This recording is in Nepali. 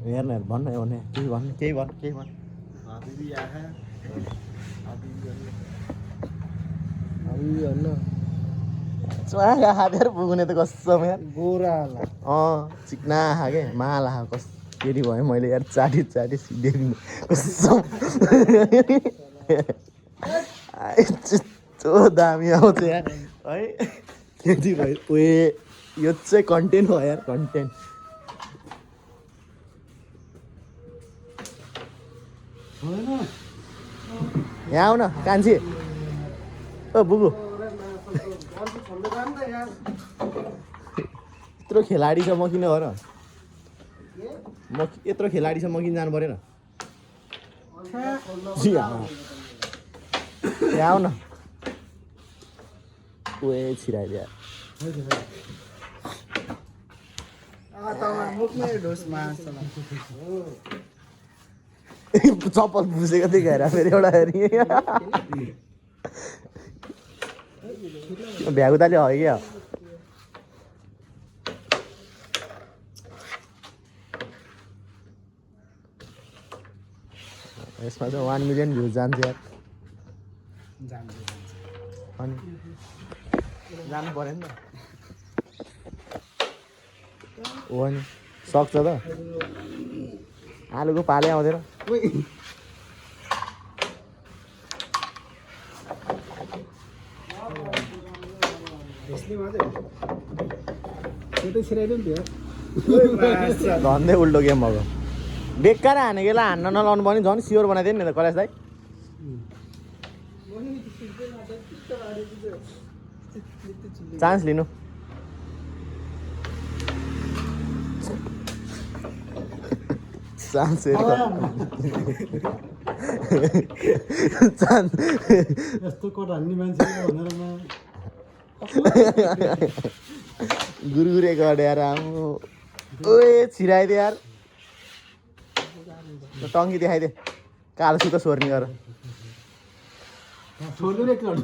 हेर्न भन्न भने केही भन्नु केही भन्नु केही भन्नु हातेर पुग्ने त कसम यार गोरा चिक्ना के माला कस केटी भयो मैले यार चाटी चाटी सिधेदिनु कसम यस्तो दामी आउँछ यार है केटी भयो ओए यो चाहिँ कन्टेन्ट हो यार कन्टेन्ट यहाँ आऊ न कान्छी ओ बुबु यत्रो खेलाडी छ म किन हो र म यत्रो खेलाडी छ म किन जानु परेन यहाँ आऊ न ओए छिराइदिया चप्पल बुझेको देखाएर फेरि एउटा हेरी भ्यागुताले हो क्या यसमा चाहिँ 1 मिलियन भ्युज जान्छ यार अनि जानु पऱ्यो नि त हो नि सक्छ त आलुको पालै आउँदैन धन्दै उल्टो गेम भएको बेकार हानेकोलाई हान्न नलाउनु पनि झन् स्योर बनाइदियो नि त कलेज दाइ चान्स लिनु चान्स यस्तो कोट हान्ने मान्छे भनेर म गुरगुरे गरे यार आम्मो ओए छिराइदे यार टङ्की देखाइदे कालो सुत सोर्ने गर छोड्नु रे क्लड